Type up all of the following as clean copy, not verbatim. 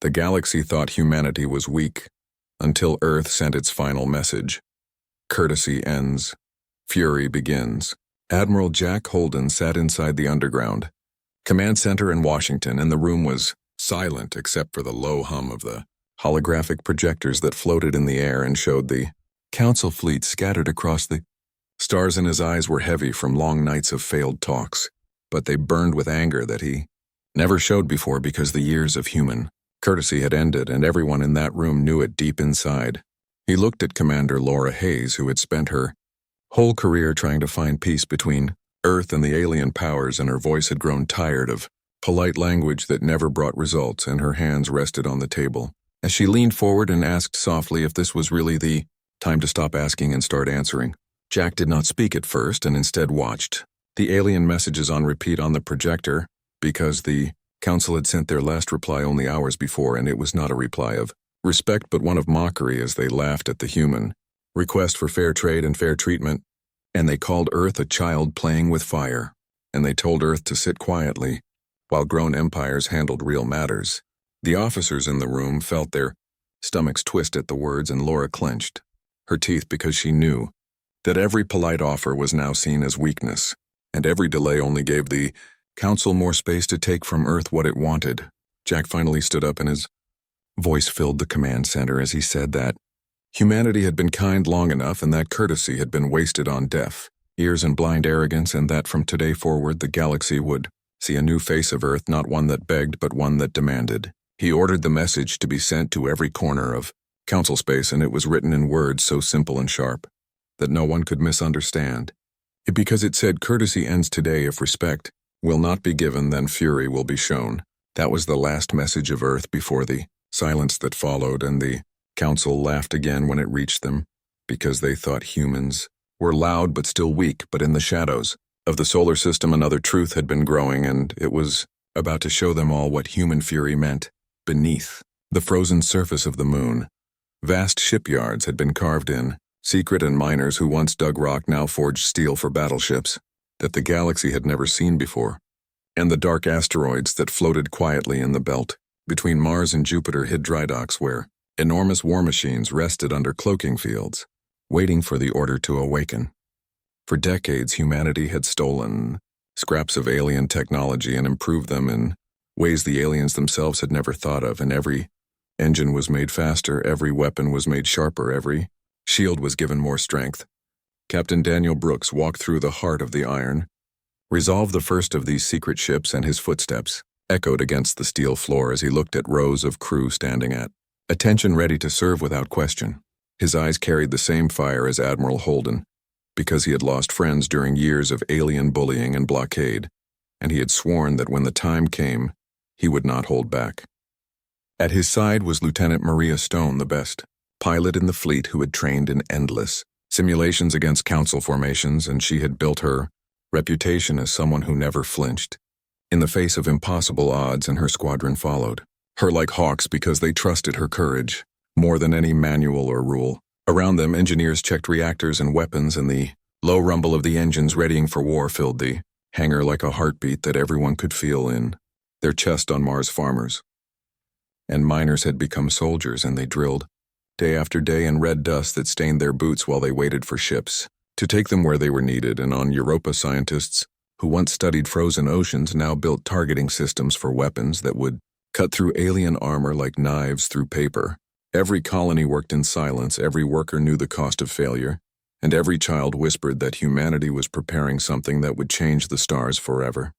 The galaxy thought humanity was weak, until Earth sent its final message. Courtesy ends. Fury begins. Admiral Jack Holden sat inside the underground command center in Washington, and the room was silent except for the low hum of the holographic projectors that floated in the air and showed the council fleet scattered across the stars. In his eyes were heavy from long nights of failed talks, but they burned with anger that he never showed before because the years of human courtesy had ended, and everyone in that room knew it deep inside. He looked at Commander Laura Hayes, who had spent her whole career trying to find peace between Earth and the alien powers, and her voice had grown tired of polite language that never brought results, and her hands rested on the table as she leaned forward and asked softly if this was really the time to stop asking and start answering. Jack did not speak at first and instead watched the alien messages on repeat on the projector, because the council had sent their last reply only hours before, and it was not a reply of respect but one of mockery as they laughed at the human request for fair trade and fair treatment, and they called Earth a child playing with fire, and they told Earth to sit quietly while grown empires handled real matters. The officers in the room felt their stomachs twist at the words, and Laura clenched her teeth because she knew that every polite offer was now seen as weakness, and every delay only gave the council more space to take from Earth what it wanted. Jack finally stood up, and his voice filled the command center as he said that humanity had been kind long enough, and that courtesy had been wasted on deaf ears and blind arrogance, and that from today forward the galaxy would see a new face of Earth, not one that begged but one that demanded. He ordered the message to be sent to every corner of council space, and it was written in words so simple and sharp that no one could misunderstand. Because it said, "Courtesy ends today. If respect will not be given, then fury will be shown." That was the last message of Earth before the silence that followed, and the council laughed again when it reached them, because they thought humans were loud but still weak. But in the shadows of the solar system another truth had been growing, and it was about to show them all what human fury meant. Beneath the frozen surface of the moon, vast shipyards had been carved in secret, and miners who once dug rock now forged steel for battleships that the galaxy had never seen before. And the dark asteroids that floated quietly in the belt between Mars and Jupiter hid dry docks where enormous war machines rested under cloaking fields, waiting for the order to awaken. For decades, humanity had stolen scraps of alien technology and improved them in ways the aliens themselves had never thought of, and every engine was made faster, every weapon was made sharper, every shield was given more strength. Captain Daniel Brooks walked through the heart of the iron, resolved the first of these secret ships, and his footsteps echoed against the steel floor as he looked at rows of crew standing at attention, ready to serve without question. His eyes carried the same fire as Admiral Holden, because he had lost friends during years of alien bullying and blockade, and he had sworn that when the time came, he would not hold back. At his side was Lieutenant Maria Stone, the best pilot in the fleet, who had trained in endless simulations against council formations, and she had built her reputation as someone who never flinched in the face of impossible odds, and her squadron followed her like hawks because they trusted her courage more than any manual or rule. Around them, engineers checked reactors and weapons, and the low rumble of the engines readying for war filled the hangar like a heartbeat that everyone could feel in their chest. On Mars, farmers and miners had become soldiers, and they drilled day after day in red dust that stained their boots while they waited for ships to take them where they were needed. And on Europa, scientists who once studied frozen oceans now built targeting systems for weapons that would cut through alien armor like knives through paper. Every colony worked in silence, every worker knew the cost of failure, and every child whispered that humanity was preparing something that would change the stars forever.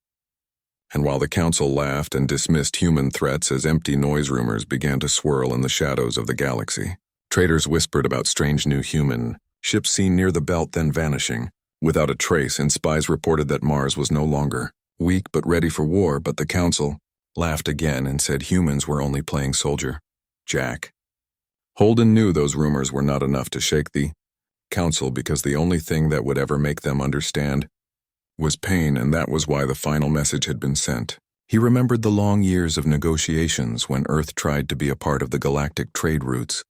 And while the council laughed and dismissed human threats as empty noise, rumors began to swirl in the shadows of the galaxy. Traders whispered about strange new human ships seen near the belt, then vanishing without a trace, and spies reported that Mars was no longer weak but ready for war. But the council laughed again and said humans were only playing soldier. Jack Holden knew those rumors were not enough to shake the council, because the only thing that would ever make them understand was pain, and that was why the final message had been sent. He remembered the long years of negotiations when Earth tried to be a part of the galactic trade routes,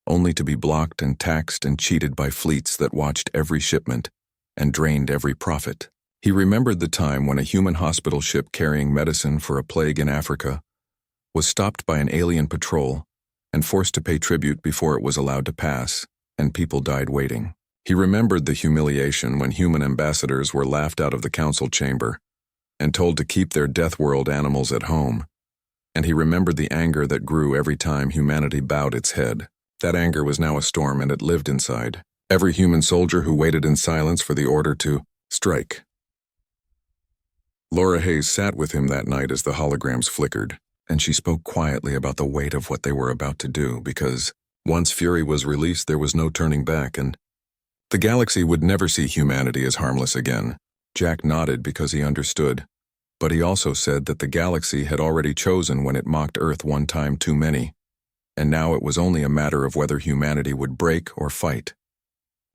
only to be blocked and taxed and cheated by fleets that watched every shipment and drained every profit. He remembered the time when a human hospital ship carrying medicine for a plague in Africa was stopped by an alien patrol and forced to pay tribute before it was allowed to pass, and people died waiting. He remembered the humiliation when human ambassadors were laughed out of the council chamber and told to keep their death world animals at home. And he remembered the anger that grew every time humanity bowed its head. That anger was now a storm, and it lived inside every human soldier who waited in silence for the order to strike. Laura Hayes sat with him that night as the holograms flickered, and she spoke quietly about the weight of what they were about to do, because once Fury was released, there was no turning back, and the galaxy would never see humanity as harmless again. Jack nodded because he understood, but he also said that the galaxy had already chosen when it mocked Earth one time too many, and now it was only a matter of whether humanity would break or fight.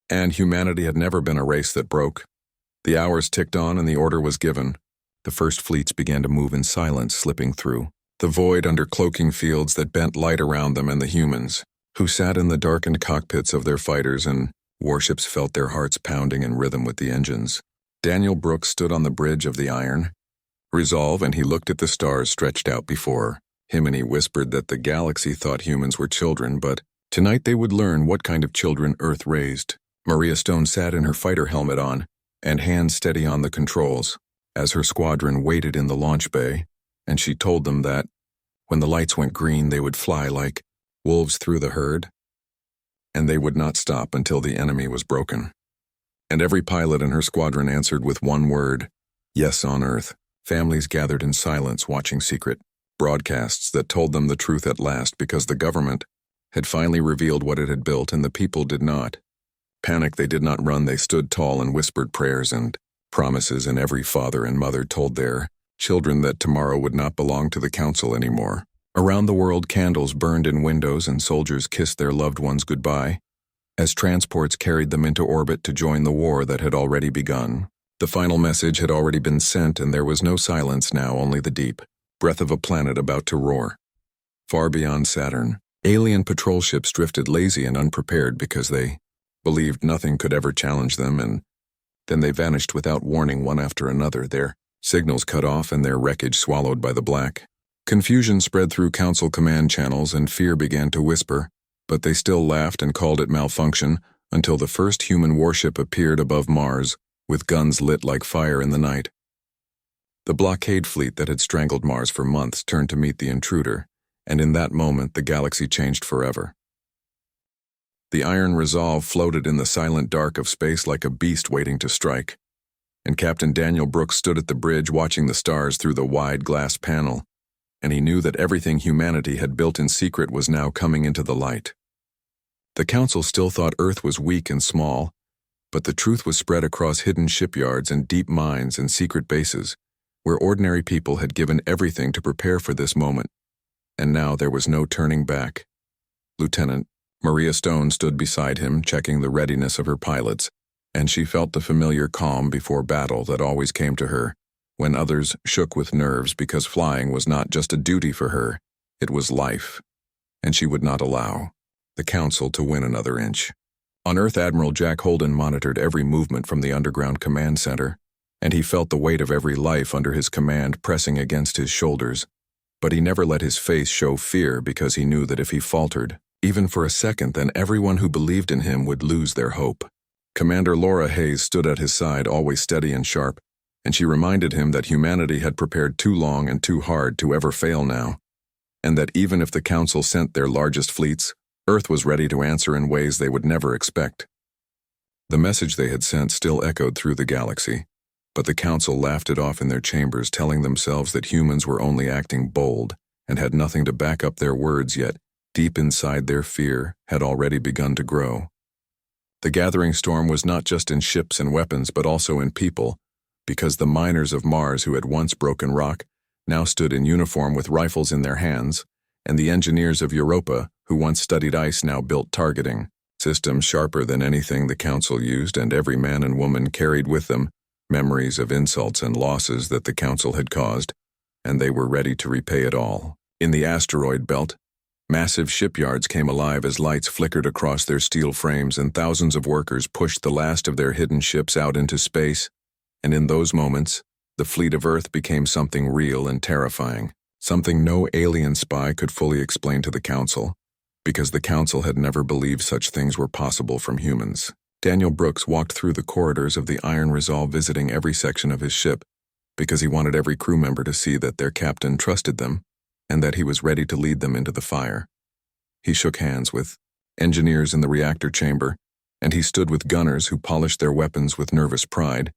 And humanity had never been a race that broke. The hours ticked on and the order was given. The first fleets began to move in silence, slipping through the void under cloaking fields that bent light around them and the humans, who sat in the darkened cockpits of their fighters, and warships felt their hearts pounding in rhythm with the engines. Daniel Brooks stood on the bridge of the iron, resolve, and he looked at the stars stretched out before him, and he whispered that the galaxy thought humans were children, but tonight they would learn what kind of children Earth raised. Maria Stone sat in her fighter helmet on, and hands steady on the controls, as her squadron waited in the launch bay, and she told them that, when the lights went green, they would fly like wolves through the herd, and they would not stop until the enemy was broken. And every pilot in her squadron answered with one word: yes, on Earth. Families gathered in silence watching secret broadcasts that told them the truth at last, because the government had finally revealed what it had built and the people did not. Panicked, they did not run, they stood tall and whispered prayers and promises, and every father and mother told their children that tomorrow would not belong to the council anymore. Around the world, candles burned in windows and soldiers kissed their loved ones goodbye as transports carried them into orbit to join the war that had already begun. The final message had already been sent, and there was no silence now, only the deep breath of a planet about to roar. Far beyond Saturn, alien patrol ships drifted lazy and unprepared because they believed nothing could ever challenge them, and then they vanished without warning, one after another, their signals cut off and their wreckage swallowed by the black. Confusion spread through council command channels and fear began to whisper, but they still laughed and called it malfunction until the first human warship appeared above Mars, with guns lit like fire in the night. The blockade fleet that had strangled Mars for months turned to meet the intruder, and in that moment the galaxy changed forever. The iron resolve floated in the silent dark of space like a beast waiting to strike, and Captain Daniel Brooks stood at the bridge watching the stars through the wide glass panel, and he knew that everything humanity had built in secret was now coming into the light. The council still thought Earth was weak and small, but the truth was spread across hidden shipyards and deep mines and secret bases, where ordinary people had given everything to prepare for this moment, and now there was no turning back. Lieutenant Maria Stone stood beside him, checking the readiness of her pilots, and she felt the familiar calm before battle that always came to her when others shook with nerves, because flying was not just a duty for her, it was life, and she would not allow the council to win another inch. On Earth, Admiral Jack Holden monitored every movement from the underground command center, and he felt the weight of every life under his command pressing against his shoulders, but he never let his face show fear, because he knew that if he faltered, even for a second, then everyone who believed in him would lose their hope. Commander Laura Hayes stood at his side, always steady and sharp, and she reminded him that humanity had prepared too long and too hard to ever fail now, and that even if the Council sent their largest fleets, Earth was ready to answer in ways they would never expect. The message they had sent still echoed through the galaxy, but the Council laughed it off in their chambers, telling themselves that humans were only acting bold and had nothing to back up their words, yet deep inside their fear had already begun to grow. The gathering storm was not just in ships and weapons, but also in people, because the miners of Mars who had once broken rock now stood in uniform with rifles in their hands, and the engineers of Europa, who once studied ice, now built targeting systems sharper than anything the Council used, and every man and woman carried with them memories of insults and losses that the Council had caused, and they were ready to repay it all. In the asteroid belt, massive shipyards came alive as lights flickered across their steel frames, and thousands of workers pushed the last of their hidden ships out into space, and in those moments, the fleet of Earth became something real and terrifying. something no alien spy could fully explain to the Council, because the Council had never believed such things were possible from humans. Daniel Brooks walked through the corridors of the Iron Resolve, visiting every section of his ship, because he wanted every crew member to see that their captain trusted them and that he was ready to lead them into the fire. He shook hands with engineers in the reactor chamber, and he stood with gunners who polished their weapons with nervous pride,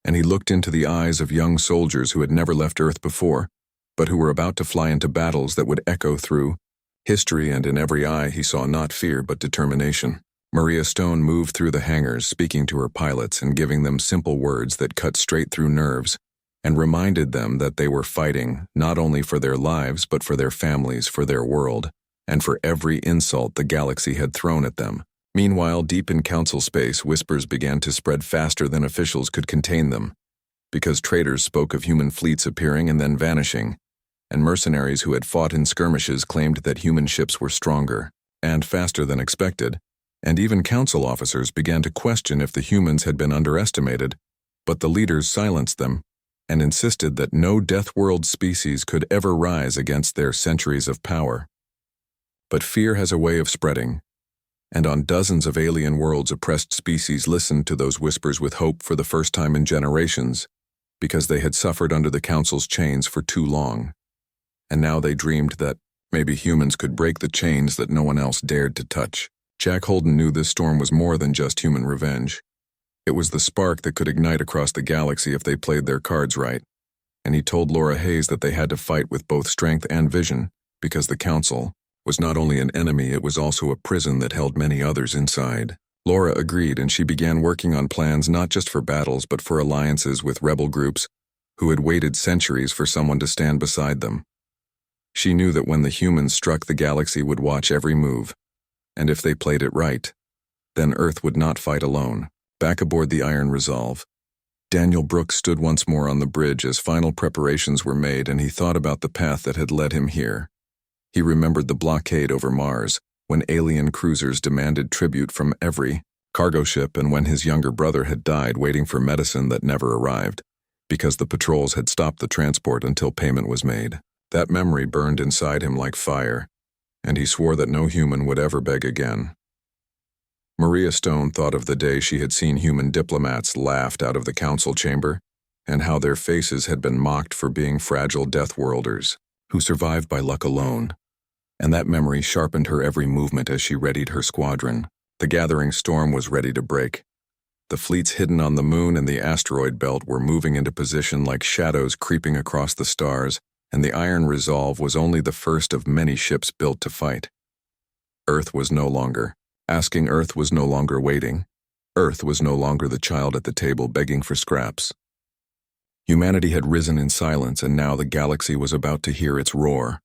and he looked into the eyes of young soldiers who had never left Earth before, but who were about to fly into battles that would echo through history, and in every eye he saw not fear but determination. Maria Stone moved through the hangars, speaking to her pilots and giving them simple words that cut straight through nerves and reminded them that they were fighting not only for their lives but for their families, for their world, and for every insult the galaxy had thrown at them. Meanwhile, deep in Council space, whispers began to spread faster than officials could contain them, because traders spoke of human fleets appearing and then vanishing, and mercenaries who had fought in skirmishes claimed that human ships were stronger and faster than expected, and even Council officers began to question if the humans had been underestimated, but the leaders silenced them and insisted that no Deathworld species could ever rise against their centuries of power. But fear has a way of spreading, and on dozens of alien worlds oppressed species listened to those whispers with hope for the first time in generations, because they had suffered under the Council's chains for too long. And now they dreamed that maybe humans could break the chains that no one else dared to touch. Jack Holden knew this storm was more than just human revenge. It was the spark that could ignite across the galaxy if they played their cards right, and he told Laura Hayes that they had to fight with both strength and vision, because the Council was not only an enemy, it was also a prison that held many others inside. Laura agreed, and she began working on plans not just for battles but for alliances with rebel groups who had waited centuries for someone to stand beside them. She knew that when the humans struck, the galaxy would watch every move, and if they played it right, then Earth would not fight alone. Back aboard the Iron Resolve, Daniel Brooks stood once more on the bridge as final preparations were made, and he thought about the path that had led him here. He remembered the blockade over Mars, when alien cruisers demanded tribute from every cargo ship, and when his younger brother had died waiting for medicine that never arrived, because the patrols had stopped the transport until payment was made. That memory burned inside him like fire, and he swore that no human would ever beg again. Maria Stone thought of the day she had seen human diplomats laughed out of the Council chamber, and how their faces had been mocked for being fragile Deathworlders who survived by luck alone, and that memory sharpened her every movement as she readied her squadron. The gathering storm was ready to break. The fleets hidden on the moon and the asteroid belt were moving into position like shadows creeping across the stars, and the Iron Resolve was only the first of many ships built to fight. Earth was no longer asking, Earth was no longer waiting. Earth was no longer the child at the table begging for scraps. Humanity had risen in silence, and now the galaxy was about to hear its roar.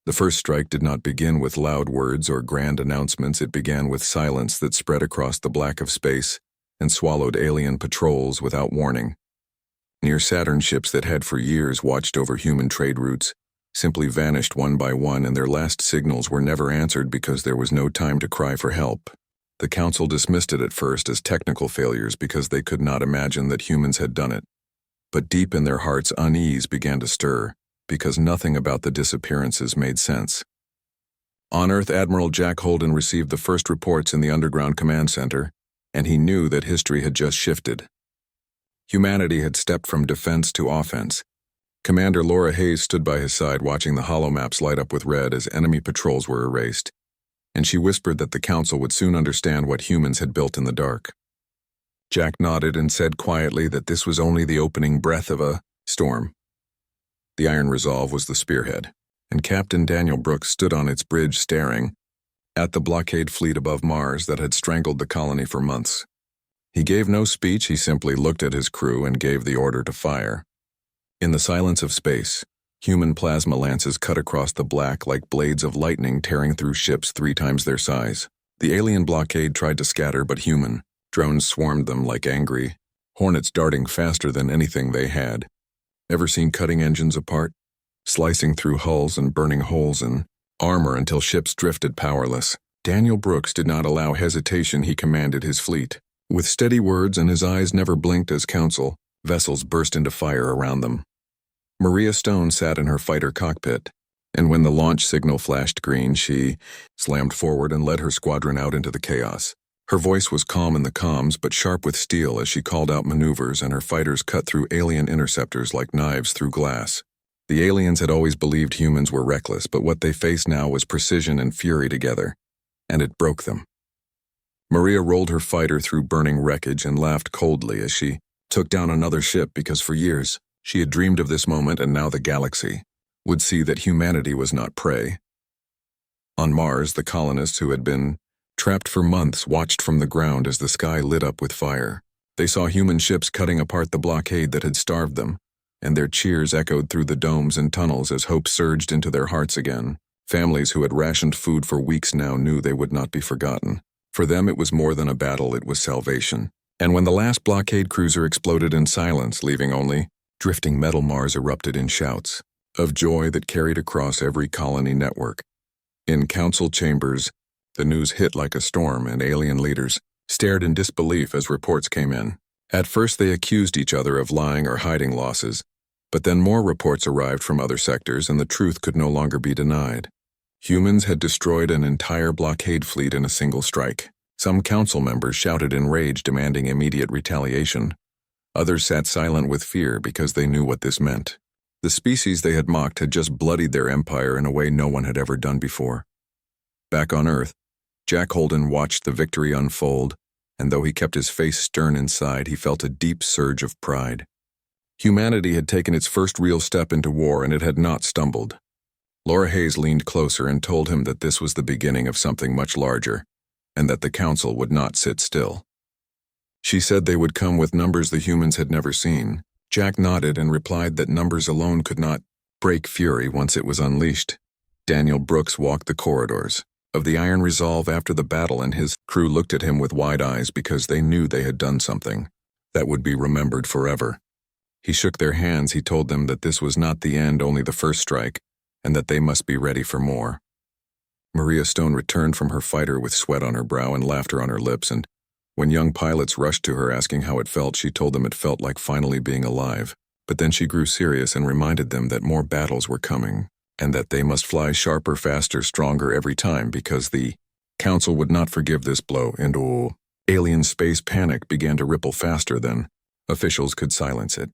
The first strike did not begin with loud words or grand announcements. It began with silence that spread across the black of space and swallowed alien patrols without warning. Near Saturn ships that had for years watched over human trade routes simply vanished one by one, and their last signals were never answered because there was no time to cry for help. The Council dismissed it at first as technical failures because they could not imagine that humans had done it. But deep in their hearts, unease began to stir, because nothing about the disappearances made sense. On Earth, Admiral Jack Holden received the first reports in the Underground Command Center, and he knew that history had just shifted. Humanity had stepped from defense to offense. Commander Laura Hayes stood by his side watching the holomaps light up with red as enemy patrols were erased, and she whispered that the Council would soon understand what humans had built in the dark. Jack nodded and said quietly that this was only the opening breath of a storm. The Iron Resolve was the spearhead, and Captain Daniel Brooks stood on its bridge staring at the blockade fleet above Mars that had strangled the colony for months. He gave no speech, he simply looked at his crew and gave the order to fire. In the silence of space, human plasma lances cut across the black like blades of lightning, tearing through ships 3 times their size. The alien blockade tried to scatter, but human drones swarmed them like angry hornets, darting faster than anything they had ever seen, cutting engines apart, slicing through hulls and burning holes in armor until ships drifted powerless. Daniel Brooks did not allow hesitation. He commanded his fleet with steady words, and his eyes never blinked as vessels burst into fire around them. Maria Stone sat in her fighter cockpit, and when the launch signal flashed green, she slammed forward and led her squadron out into the chaos. Her voice was calm in the comms, but sharp with steel as she called out maneuvers, and her fighters cut through alien interceptors like knives through glass. The aliens had always believed humans were reckless, but what they faced now was precision and fury together, and it broke them. Maria rolled her fighter through burning wreckage and laughed coldly as she took down another ship because for years she had dreamed of this moment, and now the galaxy would see that humanity was not prey. On Mars, the colonists who had been trapped for months watched from the ground as the sky lit up with fire. They saw human ships cutting apart the blockade that had starved them, and their cheers echoed through the domes and tunnels as hope surged into their hearts again. Families who had rationed food for weeks now knew they would not be forgotten. For them, it was more than a battle, it was salvation. And when the last blockade cruiser exploded in silence, leaving only drifting metal, Mars erupted in shouts of joy that carried across every colony network. In council chambers, the news hit like a storm, and alien leaders stared in disbelief as reports came in. At first, they accused each other of lying or hiding losses, but then more reports arrived from other sectors, and the truth could no longer be denied. Humans had destroyed an entire blockade fleet in a single strike. Some council members shouted in rage, demanding immediate retaliation. Others sat silent with fear because they knew what this meant. The species they had mocked had just bloodied their empire in a way no one had ever done before. Back on Earth, Jack Holden watched the victory unfold, and though he kept his face stern inside, he felt a deep surge of pride. Humanity had taken its first real step into war, and it had not stumbled. Laura Hayes leaned closer and told him that this was the beginning of something much larger, and that the Council would not sit still. She said they would come with numbers the humans had never seen. Jack nodded and replied that numbers alone could not break fury once it was unleashed. Daniel Brooks walked the corridors of the Iron Resolve after the battle, and his crew looked at him with wide eyes because they knew they had done something that would be remembered forever. He shook their hands. He told them that this was not the end, only the first strike, and that they must be ready for more. Maria Stone returned from her fighter with sweat on her brow and laughter on her lips, and when young pilots rushed to her asking how it felt, she told them it felt like finally being alive. But then she grew serious and reminded them that more battles were coming, and that they must fly sharper, faster, stronger every time, because the Council would not forgive this blow, and alien space panic began to ripple faster than officials could silence it.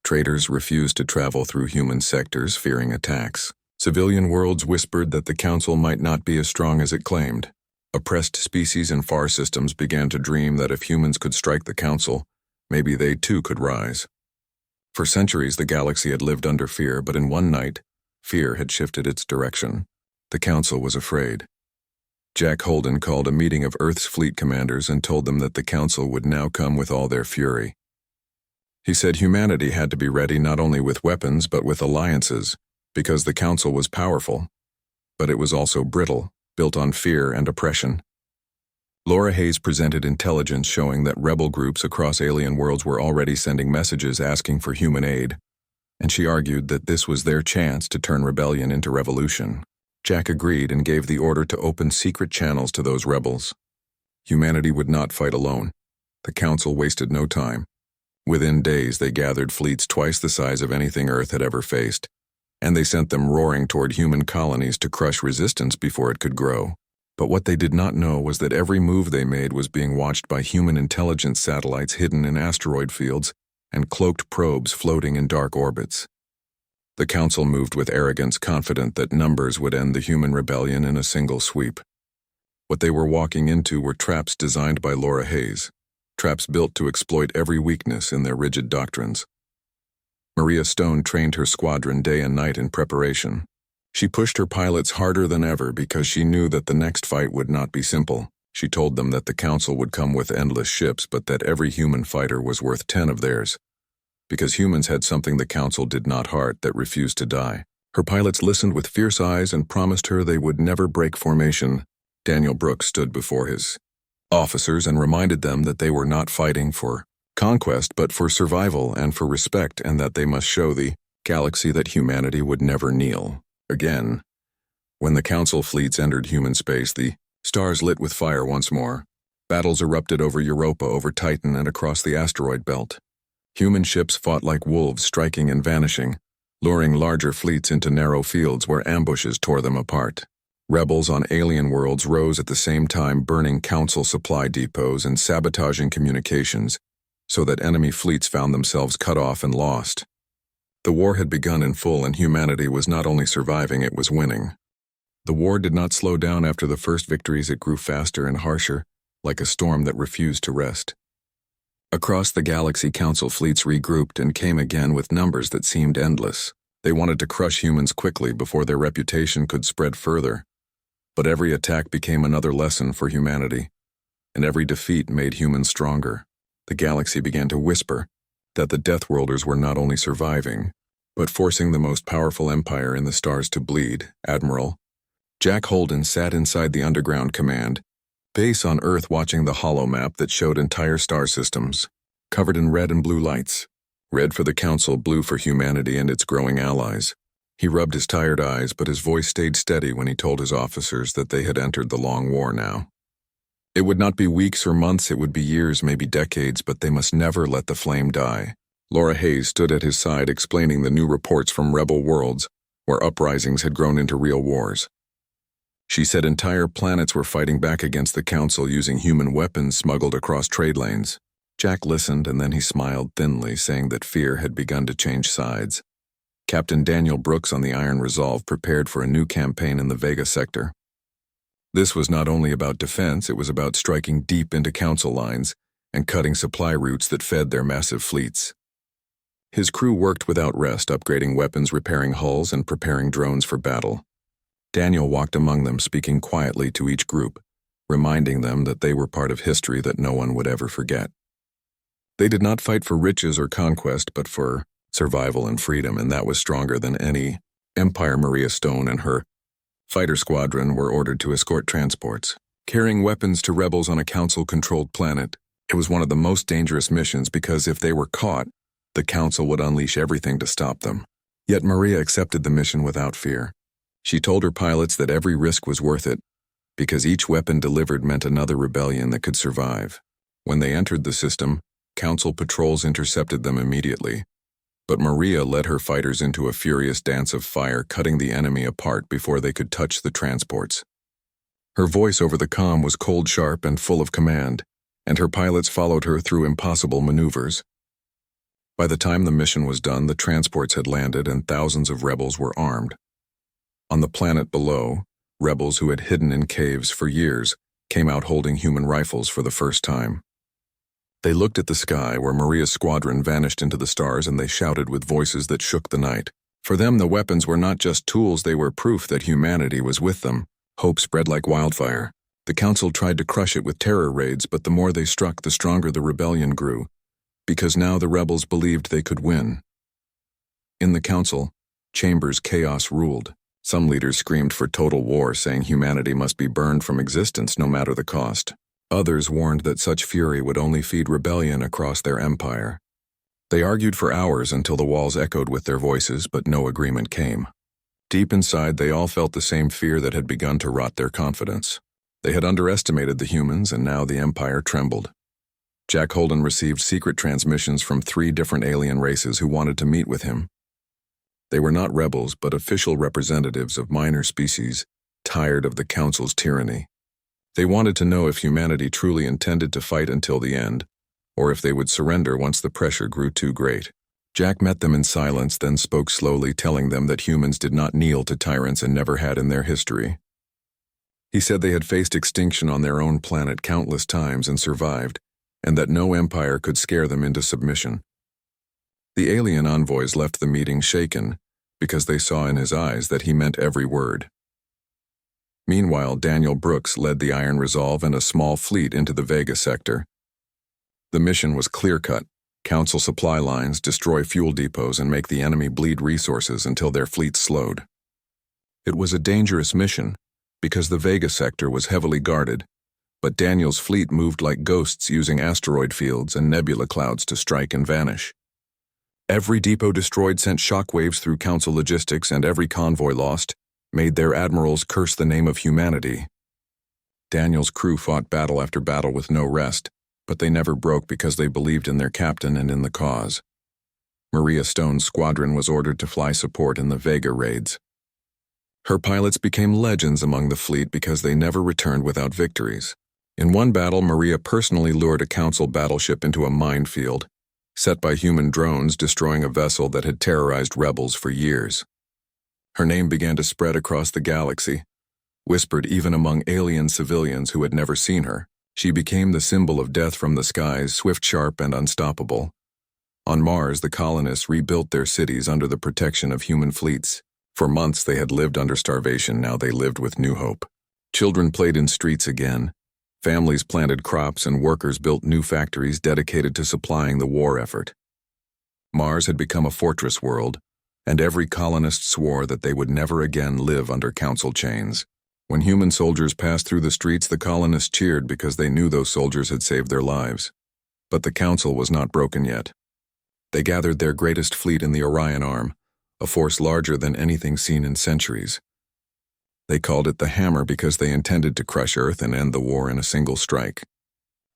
Traders refused to travel through human sectors, fearing attacks. Civilian worlds whispered that the Council might not be as strong as it claimed. Oppressed species in far systems began to dream that if humans could strike the Council, maybe they too could rise. For centuries, the galaxy had lived under fear, but in one night, fear had shifted its direction. The Council was afraid. Jack Holden called a meeting of Earth's fleet commanders and told them that the Council would now come with all their fury. He said humanity had to be ready not only with weapons but with alliances, because the Council was powerful, but it was also brittle, built on fear and oppression. Laura Hayes presented intelligence showing that rebel groups across alien worlds were already sending messages asking for human aid, and she argued that this was their chance to turn rebellion into revolution. Jack agreed and gave the order to open secret channels to those rebels. Humanity would not fight alone. The Council wasted no time. Within days, they gathered fleets twice the size of anything Earth had ever faced, and they sent them roaring toward human colonies to crush resistance before it could grow. But what they did not know was that every move they made was being watched by human intelligence satellites hidden in asteroid fields and cloaked probes floating in dark orbits. The Council moved with arrogance, confident that numbers would end the human rebellion in a single sweep. What they were walking into were traps designed by Laura Hayes, traps built to exploit every weakness in their rigid doctrines. Maria Stone trained her squadron day and night in preparation. She pushed her pilots harder than ever because she knew that the next fight would not be simple. She told them that the Council would come with endless ships, but that every human fighter was worth 10 of theirs, because humans had something the Council did not heart, that refused to die. Her pilots listened with fierce eyes and promised her they would never break formation. Daniel Brooks stood before his officers and reminded them that they were not fighting for conquest, but for survival and for respect, and that they must show the galaxy that humanity would never kneel again. When the Council fleets entered human space, the stars lit with fire once more. Battles erupted over Europa, over Titan, and across the asteroid belt. Human ships fought like wolves, striking and vanishing, luring larger fleets into narrow fields where ambushes tore them apart. Rebels on alien worlds rose at the same time, burning Council supply depots and sabotaging communications, so that enemy fleets found themselves cut off and lost. The war had begun in full, and humanity was not only surviving, it was winning. The war did not slow down after the first victories. It grew faster and harsher, like a storm that refused to rest. Across the galaxy, Council fleets regrouped and came again with numbers that seemed endless. They wanted to crush humans quickly before their reputation could spread further. But every attack became another lesson for humanity, and every defeat made humans stronger. The galaxy began to whisper that the Deathworlders were not only surviving, but forcing the most powerful empire in the stars to bleed. Admiral Jack Holden sat inside the underground command base on Earth, watching the holo map that showed entire star systems, covered in red and blue lights. Red for the Council, blue for humanity and its growing allies. He rubbed his tired eyes, but his voice stayed steady when he told his officers that they had entered the long war now. It would not be weeks or months, it would be years, maybe decades, but they must never let the flame die. Laura Hayes stood at his side, explaining the new reports from rebel worlds, where uprisings had grown into real wars. She said entire planets were fighting back against the Council using human weapons smuggled across trade lanes. Jack listened, and then he smiled thinly, saying that fear had begun to change sides. Captain Daniel Brooks on the Iron Resolve prepared for a new campaign in the Vega sector. This was not only about defense, it was about striking deep into Council lines and cutting supply routes that fed their massive fleets. His crew worked without rest, upgrading weapons, repairing hulls, and preparing drones for battle. Daniel walked among them, speaking quietly to each group, reminding them that they were part of history that no one would ever forget. They did not fight for riches or conquest, but for survival and freedom, and that was stronger than any empire. Maria Stone and her fighter squadron were ordered to escort transports, carrying weapons to rebels on a Council-controlled planet. It was one of the most dangerous missions because if they were caught, the Council would unleash everything to stop them. Yet Maria accepted the mission without fear. She told her pilots that every risk was worth it, because each weapon delivered meant another rebellion that could survive. When they entered the system, Council patrols intercepted them immediately, but Maria led her fighters into a furious dance of fire, cutting the enemy apart before they could touch the transports. Her voice over the comm was cold, sharp, and full of command, and her pilots followed her through impossible maneuvers. By the time the mission was done, the transports had landed and thousands of rebels were armed. On the planet below, rebels who had hidden in caves for years came out holding human rifles for the first time. They looked at the sky where Maria's squadron vanished into the stars, and they shouted with voices that shook the night. For them, the weapons were not just tools, they were proof that humanity was with them. Hope spread like wildfire. The Council tried to crush it with terror raids, but the more they struck, the stronger the rebellion grew, because now the rebels believed they could win. In the Council chambers, chaos ruled. Some leaders screamed for total war, saying humanity must be burned from existence no matter the cost. Others warned that such fury would only feed rebellion across their empire. They argued for hours until the walls echoed with their voices, but no agreement came. Deep inside, they all felt the same fear that had begun to rot their confidence. They had underestimated the humans, and now the empire trembled. Jack Holden received secret transmissions from 3 different alien races who wanted to meet with him. They were not rebels, but official representatives of minor species, tired of the Council's tyranny. They wanted to know if humanity truly intended to fight until the end, or if they would surrender once the pressure grew too great. Jack met them in silence, then spoke slowly, telling them that humans did not kneel to tyrants and never had in their history. He said they had faced extinction on their own planet countless times and survived, and that no empire could scare them into submission. The alien envoys left the meeting shaken, because they saw in his eyes that he meant every word. Meanwhile, Daniel Brooks led the Iron Resolve and a small fleet into the Vega sector. The mission was clear-cut: Council supply lines, destroy fuel depots, and make the enemy bleed resources until their fleets slowed. It was a dangerous mission, because the Vega sector was heavily guarded, but Daniel's fleet moved like ghosts, using asteroid fields and nebula clouds to strike and vanish. Every depot destroyed sent shockwaves through Council logistics, and every convoy lost made their admirals curse the name of humanity. Daniel's crew fought battle after battle with no rest, But they never broke because they believed in their captain and in the cause. Maria Stone's squadron was ordered to fly support in the Vega raids. Her pilots became legends among the fleet because they never returned without victories. In one battle, Maria personally lured a Council battleship into a minefield, set by human drones destroying a vessel that had terrorized rebels for years. Her name began to spread across the galaxy, whispered even among alien civilians who had never seen her. She became the symbol of death from the skies, swift, sharp, and unstoppable. On Mars, the colonists rebuilt their cities under the protection of human fleets. For months they had lived under starvation, now they lived with new hope. Children played in streets again. Families planted crops and workers built new factories dedicated to supplying the war effort. Mars had become a fortress world, and every colonist swore that they would never again live under Council chains. When human soldiers passed through the streets, the colonists cheered because they knew those soldiers had saved their lives. But the Council was not broken yet. They gathered their greatest fleet in the Orion Arm, a force larger than anything seen in centuries. They called it the Hammer because they intended to crush Earth and end the war in a single strike.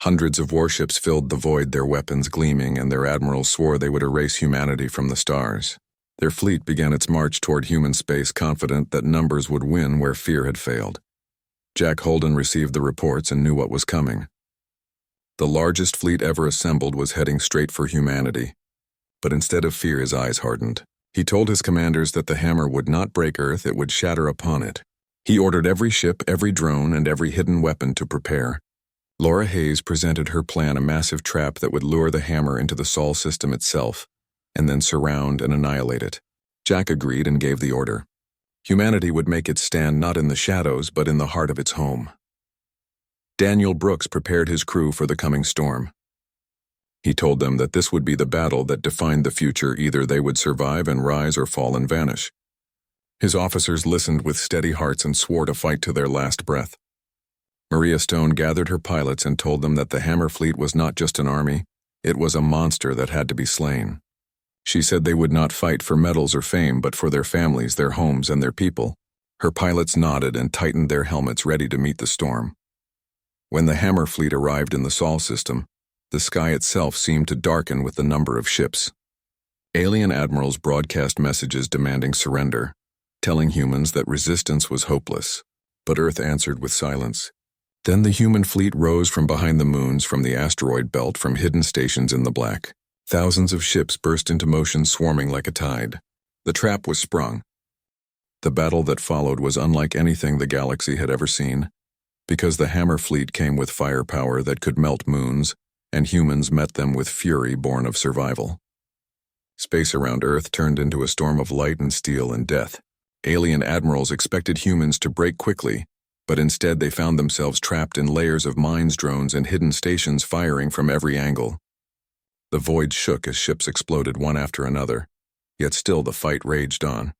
Hundreds of warships filled the void, their weapons gleaming, and their admirals swore they would erase humanity from the stars. Their fleet began its march toward human space, confident that numbers would win where fear had failed. Jack Holden received the reports and knew what was coming. The largest fleet ever assembled was heading straight for humanity. But instead of fear, his eyes hardened. He told his commanders that the Hammer would not break Earth, it would shatter upon it. He ordered every ship, every drone, and every hidden weapon to prepare. Laura Hayes presented her plan, a massive trap that would lure the Hammer into the Sol system itself, and then surround and annihilate it. Jack agreed and gave the order. Humanity would make its stand not in the shadows, but in the heart of its home. Daniel Brooks prepared his crew for the coming storm. He told them that this would be the battle that defined the future. Either they would survive and rise or fall and vanish. His officers listened with steady hearts and swore to fight to their last breath. Maria Stone gathered her pilots and told them that the Hammer fleet was not just an army, it was a monster that had to be slain. She said they would not fight for medals or fame, but for their families, their homes, and their people. Her pilots nodded and tightened their helmets, ready to meet the storm. When the Hammer fleet arrived in the Sol system, the sky itself seemed to darken with the number of ships. Alien admirals broadcast messages demanding surrender, telling humans that resistance was hopeless. But Earth answered with silence. Then the human fleet rose from behind the moons, from the asteroid belt, from hidden stations in the black. Thousands of ships burst into motion, swarming like a tide. The trap was sprung. The battle that followed was unlike anything the galaxy had ever seen, because the Hammer fleet came with firepower that could melt moons, and humans met them with fury born of survival. Space around Earth turned into a storm of light and steel and death. Alien admirals expected humans to break quickly, but instead they found themselves trapped in layers of mines, drones, and hidden stations firing from every angle. The void shook as ships exploded one after another, yet still the fight raged on.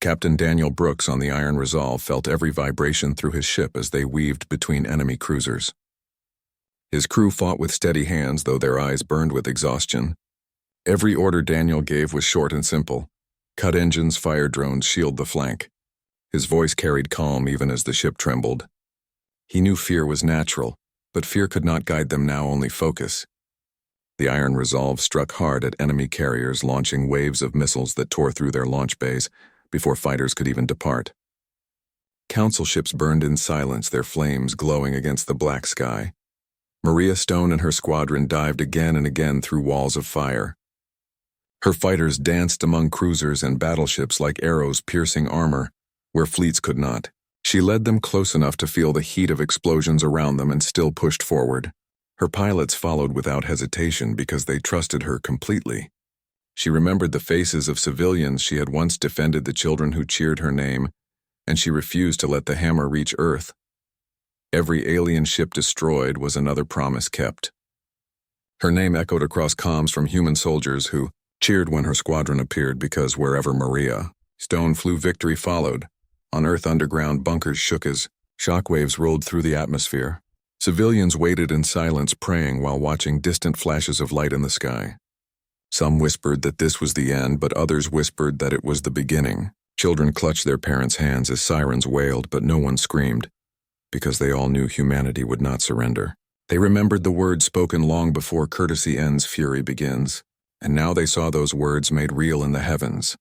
Captain Daniel Brooks on the Iron Resolve felt every vibration through his ship as they weaved between enemy cruisers. His crew fought with steady hands, though their eyes burned with exhaustion. Every order Daniel gave was short and simple. Cut engines, fire drones, shield the flank. His voice carried calm even as the ship trembled. He knew fear was natural, but fear could not guide them now, only focus. The Iron Resolve struck hard at enemy carriers, launching waves of missiles that tore through their launch bays before fighters could even depart. Council ships burned in silence, their flames glowing against the black sky. Maria Stone and her squadron dived again and again through walls of fire. Her fighters danced among cruisers and battleships like arrows piercing armor, where fleets could not. She led them close enough to feel the heat of explosions around them and still pushed forward. Her pilots followed without hesitation because they trusted her completely. She remembered the faces of civilians she had once defended, the children who cheered her name, and she refused to let the Hammer reach Earth. Every alien ship destroyed was another promise kept. Her name echoed across comms from human soldiers who cheered when her squadron appeared, because wherever Maria Stone flew, victory followed. On Earth, underground bunkers shook as shockwaves rolled through the atmosphere. Civilians waited in silence, praying while watching distant flashes of light in the sky. Some whispered that this was the end, but others whispered that it was the beginning. Children clutched their parents' hands as sirens wailed, but no one screamed, because they all knew humanity would not surrender. They remembered the words spoken long before courtesy ends, fury begins, and now they saw those words made real in the heavens.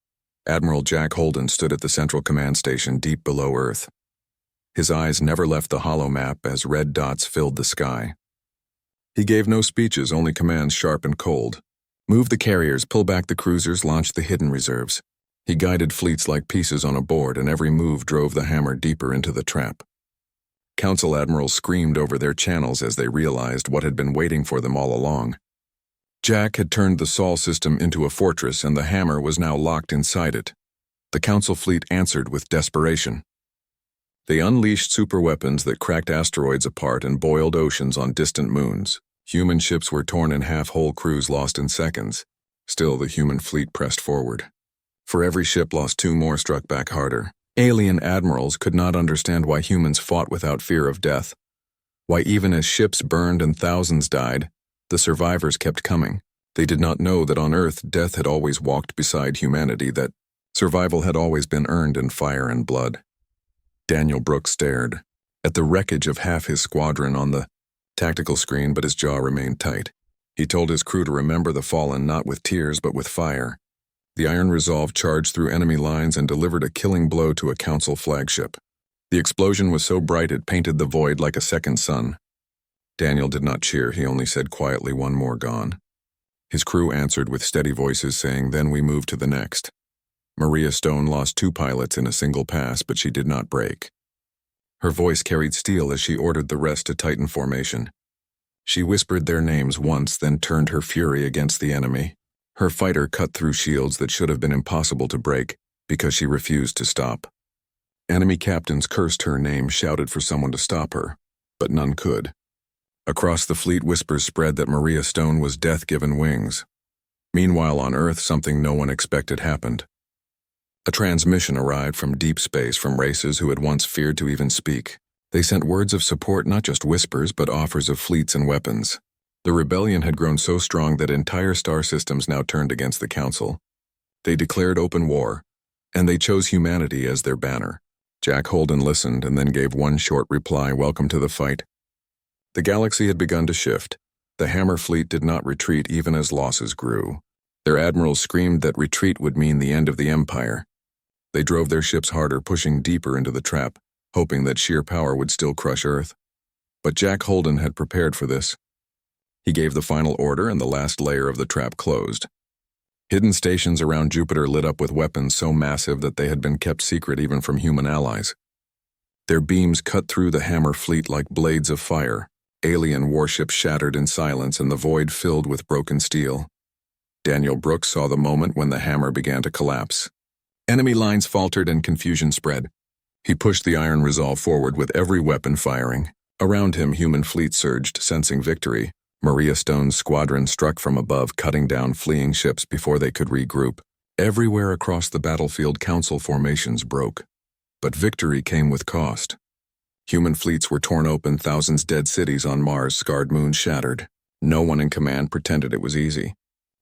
Admiral Jack Holden stood at the Central Command Station deep below Earth. His eyes never left the hollow map as red dots filled the sky. He gave no speeches, only commands sharp and cold. Move the carriers, pull back the cruisers, launch the hidden reserves. He guided fleets like pieces on a board, and every move drove the hammer deeper into the trap. Council admirals screamed over their channels as they realized what had been waiting for them all along. Jack had turned the Sol system into a fortress, and the hammer was now locked inside it. The Council fleet answered with desperation. They unleashed superweapons that cracked asteroids apart and boiled oceans on distant moons. Human ships were torn in half, whole crews lost in seconds. Still, the human fleet pressed forward. For every ship lost, 2 more struck back harder. Alien admirals could not understand why humans fought without fear of death. Why even as ships burned and thousands died, the survivors kept coming. They did not know that on Earth death had always walked beside humanity, that survival had always been earned in fire and blood. Daniel Brooks stared at the wreckage of half his squadron on the tactical screen, but his jaw remained tight. He told his crew to remember the fallen not with tears but with fire. The Iron Resolve charged through enemy lines and delivered a killing blow to a Council flagship. The explosion was so bright it painted the void like a second sun. Daniel did not cheer, he only said quietly, "One more gone." His crew answered with steady voices saying, "Then we move to the next." Maria Stone lost 2 pilots in a single pass, but she did not break. Her voice carried steel as she ordered the rest to tighten formation. She whispered their names once, then turned her fury against the enemy. Her fighter cut through shields that should have been impossible to break because she refused to stop. Enemy captains cursed her name, shouted for someone to stop her, but none could. Across the fleet, whispers spread that Maria Stone was death given wings. Meanwhile, on Earth, something no one expected happened. A transmission arrived from deep space from races who had once feared to even speak. They sent words of support, not just whispers, but offers of fleets and weapons. The rebellion had grown so strong that entire star systems now turned against the Council. They declared open war, and they chose humanity as their banner. Jack Holden listened and then gave one short reply, "Welcome to the fight." The galaxy had begun to shift. The Hammer fleet did not retreat even as losses grew. Their admirals screamed that retreat would mean the end of the Empire. They drove their ships harder, pushing deeper into the trap, hoping that sheer power would still crush Earth. But Jack Holden had prepared for this. He gave the final order and the last layer of the trap closed. Hidden stations around Jupiter lit up with weapons so massive that they had been kept secret even from human allies. Their beams cut through the Hammer fleet like blades of fire. Alien warships shattered in silence and the void filled with broken steel. Daniel Brooks saw the moment when the Hammer began to collapse. Enemy lines faltered and confusion spread. He pushed the Iron Resolve forward with every weapon firing. Around him, human fleets surged, sensing victory. Maria Stone's squadron struck from above, cutting down fleeing ships before they could regroup. Everywhere across the battlefield, Council formations broke. But victory came with cost. Human fleets were torn open, thousands dead, cities on Mars, scarred moons shattered. No one in command pretended it was easy.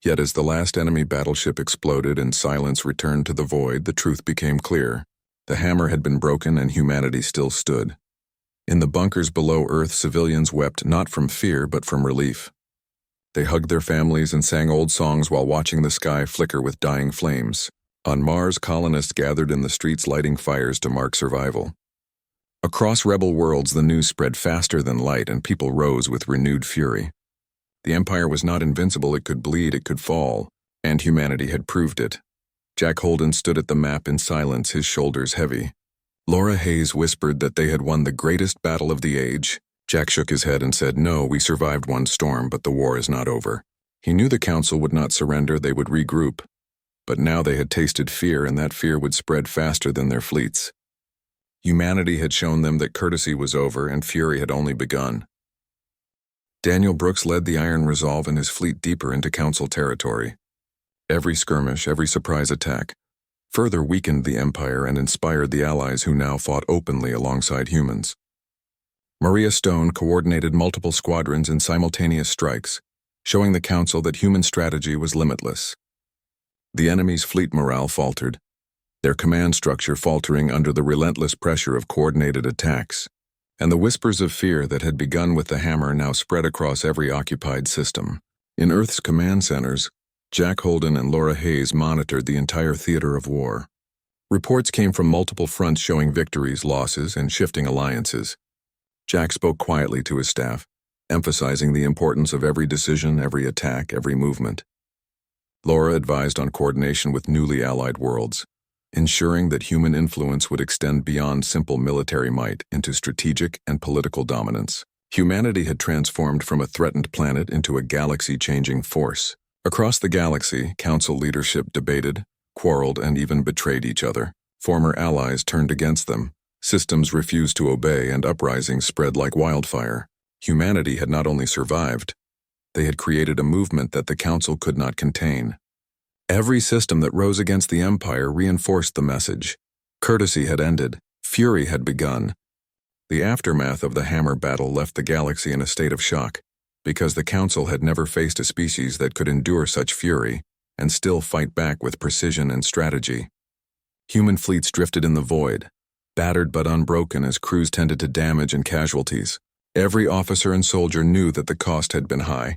Yet as the last enemy battleship exploded and silence returned to the void, the truth became clear. The Hammer had been broken and humanity still stood. In the bunkers below Earth, civilians wept not from fear but from relief. They hugged their families and sang old songs while watching the sky flicker with dying flames. On Mars, colonists gathered in the streets lighting fires to mark survival. Across rebel worlds, the news spread faster than light and people rose with renewed fury. The Empire was not invincible, it could bleed, it could fall, and humanity had proved it. Jack Holden stood at the map in silence, his shoulders heavy. Laura Hayes whispered that they had won the greatest battle of the age. Jack shook his head and said, "No, we survived one storm, but the war is not over." He knew the Council would not surrender, they would regroup. But now they had tasted fear, and that fear would spread faster than their fleets. Humanity had shown them that courtesy was over and fury had only begun. Daniel Brooks led the Iron Resolve and his fleet deeper into Council territory. Every skirmish, every surprise attack, further weakened the Empire and inspired the allies who now fought openly alongside humans. Maria Stone coordinated multiple squadrons in simultaneous strikes, showing the Council that human strategy was limitless. The enemy's fleet morale faltered, their command structure faltering under the relentless pressure of coordinated attacks, and the whispers of fear that had begun with the hammer now spread across every occupied system. In Earth's command centers, Jack Holden and Laura Hayes monitored the entire theater of war. Reports came from multiple fronts showing victories, losses, and shifting alliances. Jack spoke quietly to his staff, emphasizing the importance of every decision, every attack, every movement. Laura advised on coordination with newly allied worlds, ensuring that human influence would extend beyond simple military might into strategic and political dominance. Humanity had transformed from a threatened planet into a galaxy-changing force. Across the galaxy, council leadership debated, quarreled, and even betrayed each other. Former allies turned against them. Systems refused to obey, and uprisings spread like wildfire. Humanity had not only survived, they had created a movement that the council could not contain. Every system that rose against the Empire reinforced the message. Courtesy had ended. Fury had begun. The aftermath of the hammer battle left the galaxy in a state of shock, because the council had never faced a species that could endure such fury and still fight back with precision and strategy. Human fleets drifted in the void, battered but unbroken as crews tended to damage and casualties. Every officer and soldier knew that the cost had been high,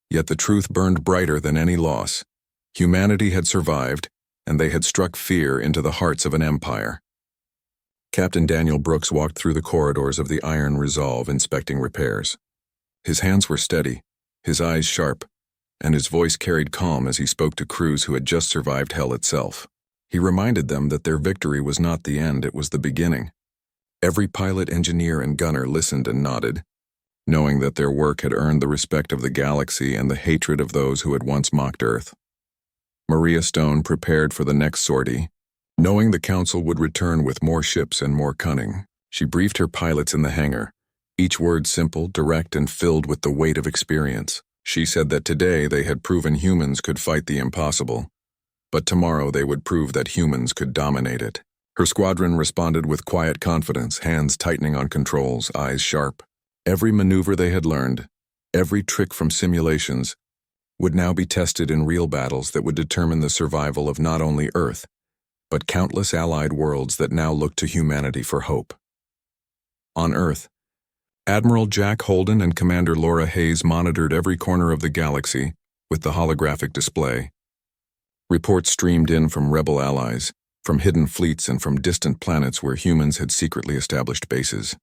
yet the truth burned brighter than any loss. Humanity had survived, and they had struck fear into the hearts of an empire. Captain Daniel Brooks walked through the corridors of the Iron Resolve inspecting repairs. His hands were steady, his eyes sharp, and his voice carried calm as he spoke to crews who had just survived hell itself. He reminded them that their victory was not the end, it was the beginning. Every pilot, engineer, and gunner listened and nodded, knowing that their work had earned the respect of the galaxy and the hatred of those who had once mocked Earth. Maria Stone prepared for the next sortie, knowing the council would return with more ships and more cunning. She briefed her pilots in the hangar, each word simple, direct, and filled with the weight of experience. She said that today they had proven humans could fight the impossible, but tomorrow they would prove that humans could dominate it. Her squadron responded with quiet confidence, hands tightening on controls, eyes sharp. Every maneuver they had learned, every trick from simulations, would now be tested in real battles that would determine the survival of not only Earth, but countless allied worlds that now looked to humanity for hope. On Earth, Admiral Jack Holden and Commander Laura Hayes monitored every corner of the galaxy with the holographic display. Reports streamed in from rebel allies, from hidden fleets, and from distant planets where humans had secretly established bases.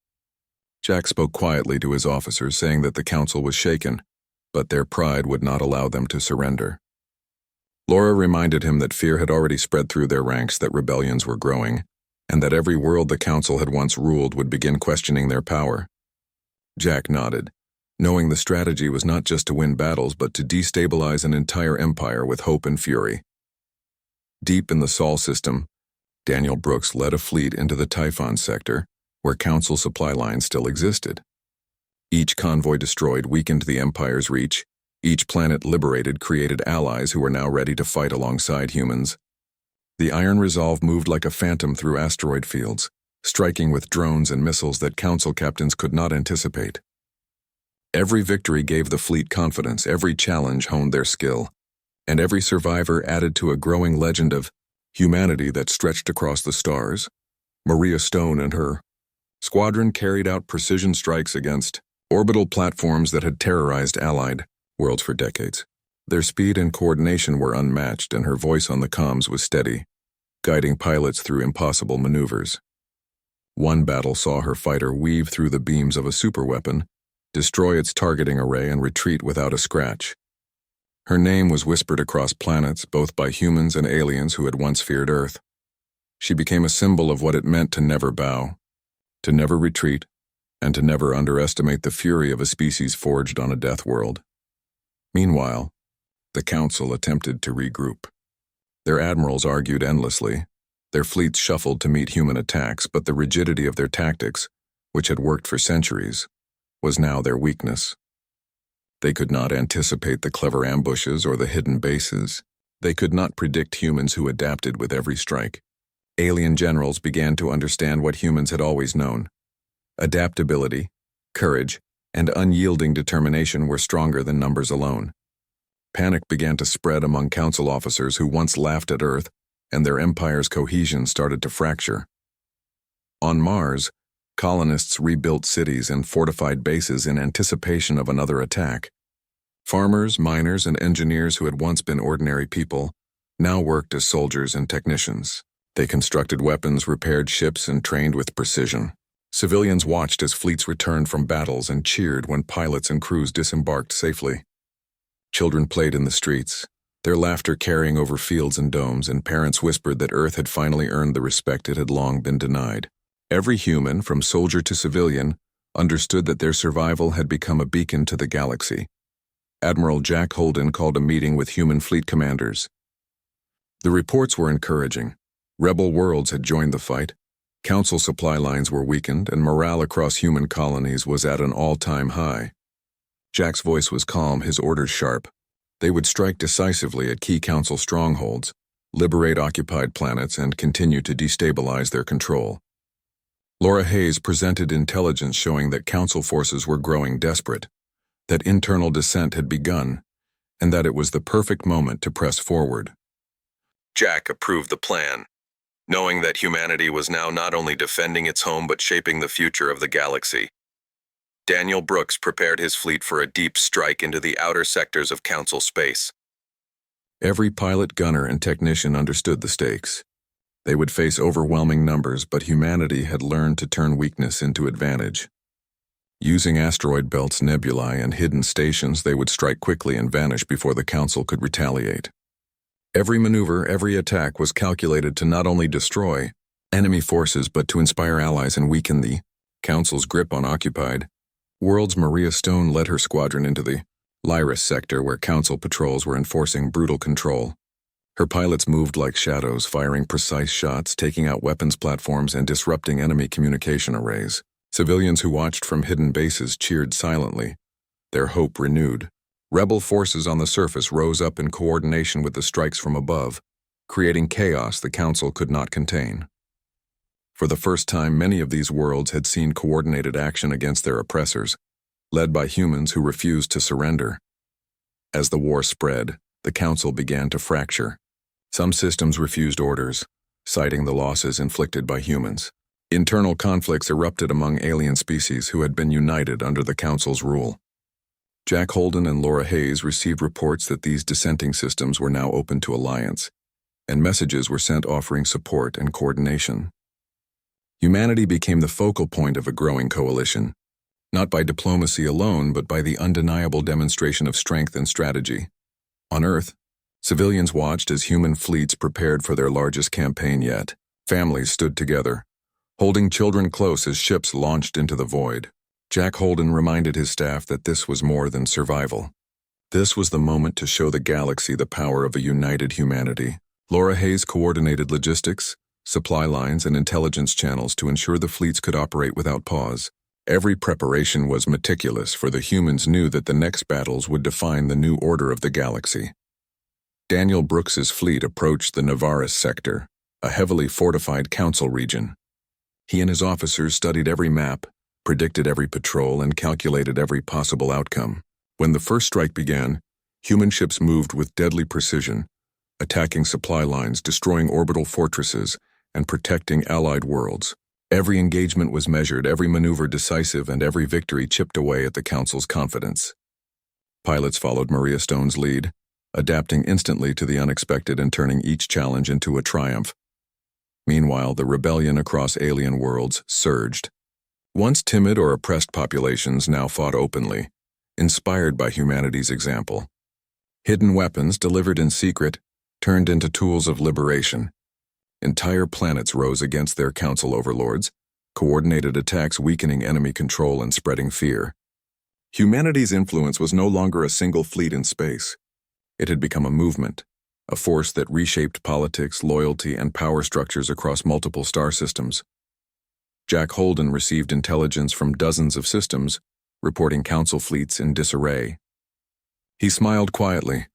Jack spoke quietly to his officers, saying that the council was shaken, but their pride would not allow them to surrender. Laura reminded him that fear had already spread through their ranks, that rebellions were growing, and that every world the council had once ruled would begin questioning their power. Jack nodded, knowing the strategy was not just to win battles but to destabilize an entire empire with hope and fury. Deep in the Sol system, Daniel Brooks led a fleet into the Typhon sector, where council supply lines still existed. Each convoy destroyed weakened the Empire's reach. Each planet liberated created allies who were now ready to fight alongside humans. The Iron Resolve moved like a phantom through asteroid fields, striking with drones and missiles that council captains could not anticipate. Every victory gave the fleet confidence, every challenge honed their skill, and every survivor added to a growing legend of humanity that stretched across the stars. Maria Stone and her squadron carried out precision strikes against orbital platforms that had terrorized allied worlds for decades. Their speed and coordination were unmatched, and her voice on the comms was steady, guiding pilots through impossible maneuvers. One battle saw her fighter weave through the beams of a superweapon, destroy its targeting array, and retreat without a scratch. Her name was whispered across planets, both by humans and aliens who had once feared Earth. She became a symbol of what it meant to never bow, to never retreat, and to never underestimate the fury of a species forged on a death world. Meanwhile, the council attempted to regroup. Their admirals argued endlessly. Their fleets shuffled to meet human attacks, but the rigidity of their tactics, which had worked for centuries, was now their weakness. They could not anticipate the clever ambushes or the hidden bases. They could not predict humans who adapted with every strike. Alien generals began to understand what humans had always known. Adaptability, courage, and unyielding determination were stronger than numbers alone. Panic began to spread among council officers who once laughed at Earth, and their empire's cohesion started to fracture. On Mars, Colonists rebuilt cities and fortified bases in anticipation of another attack. Farmers, miners, and engineers who had once been ordinary people now worked as soldiers and technicians. They constructed weapons, repaired ships, and trained with precision. Civilians watched as fleets returned from battles and cheered when pilots and crews disembarked safely. Children played in the streets, their laughter carrying over fields and domes, and parents whispered that Earth had finally earned the respect it had long been denied. Every human, from soldier to civilian, understood that their survival had become a beacon to the galaxy. Admiral Jack Holden called a meeting with human fleet commanders. The reports were encouraging. Rebel worlds had joined the fight, Council supply lines were weakened, and morale across human colonies was at an all-time high. Jack's voice was calm, his orders sharp. They would strike decisively at key Council strongholds, liberate occupied planets, and continue to destabilize their control. Laura Hayes presented intelligence showing that Council forces were growing desperate, that internal dissent had begun, and that it was the perfect moment to press forward. Jack approved the plan, knowing that humanity was now not only defending its home but shaping the future of the galaxy. Daniel Brooks prepared his fleet for a deep strike into the outer sectors of Council space. Every pilot, gunner, and technician understood the stakes. They would face overwhelming numbers, but humanity had learned to turn weakness into advantage. Using asteroid belts, nebulae, and hidden stations, they would strike quickly and vanish before the Council could retaliate. Every maneuver, every attack was calculated to not only destroy enemy forces but to inspire allies and weaken the Council's grip on occupied worlds. Maria Stone led her squadron into the Lyris sector where Council patrols were enforcing brutal control. Her pilots moved like shadows, firing precise shots, taking out weapons platforms, and disrupting enemy communication arrays. Civilians who watched from hidden bases cheered silently, their hope renewed. Rebel forces on the surface rose up in coordination with the strikes from above, creating chaos the Council could not contain. For the first time, many of these worlds had seen coordinated action against their oppressors, led by humans who refused to surrender. As the war spread, the Council began to fracture. Some systems refused orders, citing the losses inflicted by humans. Internal conflicts erupted among alien species who had been united under the Council's rule. Jack Holden and Laura Hayes received reports that these dissenting systems were now open to alliance, and messages were sent offering support and coordination. Humanity became the focal point of a growing coalition, not by diplomacy alone, but by the undeniable demonstration of strength and strategy. On Earth, civilians watched as human fleets prepared for their largest campaign yet. Families stood together, holding children close as ships launched into the void. Jack Holden reminded his staff that this was more than survival. This was the moment to show the galaxy the power of a united humanity. Laura Hayes coordinated logistics, supply lines, and intelligence channels to ensure the fleets could operate without pause. Every preparation was meticulous, for the humans knew that the next battles would define the new order of the galaxy. Daniel Brooks's fleet approached the Navaris sector, a heavily fortified Council region. He and his officers studied every map, predicted every patrol, and calculated every possible outcome. When the first strike began, human ships moved with deadly precision, attacking supply lines, destroying orbital fortresses, and protecting allied worlds. Every engagement was measured, every maneuver decisive, and every victory chipped away at the Council's confidence. Pilots followed Maria Stone's lead, adapting instantly to the unexpected and turning each challenge into a triumph. Meanwhile, the rebellion across alien worlds surged. Once timid or oppressed populations now fought openly, inspired by humanity's example. Hidden weapons, delivered in secret, turned into tools of liberation. Entire planets rose against their Council overlords, coordinated attacks weakening enemy control and spreading fear. Humanity's influence was no longer a single fleet in space. It had become a movement, a force that reshaped politics, loyalty, and power structures across multiple star systems. Jack Holden received intelligence from dozens of systems, reporting Council fleets in disarray. He smiled quietly,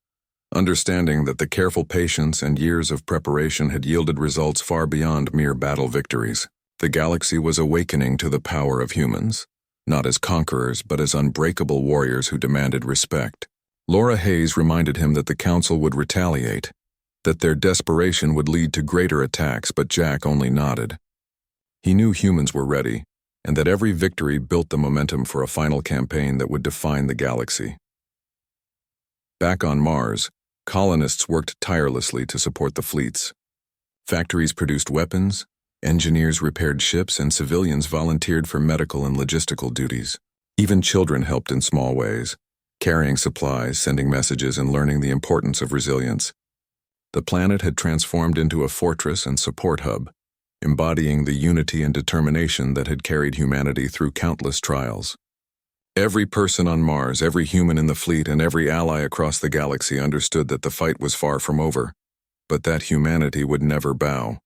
understanding that the careful patience and years of preparation had yielded results far beyond mere battle victories. The galaxy was awakening to the power of humans, not as conquerors but as unbreakable warriors who demanded respect. Laura Hayes reminded him that the Council would retaliate, that their desperation would lead to greater attacks, but Jack only nodded. He knew humans were ready, and that every victory built the momentum for a final campaign that would define the galaxy. Back on Mars, colonists worked tirelessly to support the fleets. Factories produced weapons, engineers repaired ships, and civilians volunteered for medical and logistical duties. Even children helped in small ways, carrying supplies, sending messages, and learning the importance of resilience. The planet had transformed into a fortress and support hub, embodying the unity and determination that had carried humanity through countless trials. Every person on Mars, every human in the fleet, and every ally across the galaxy understood that the fight was far from over, but that humanity would never bow.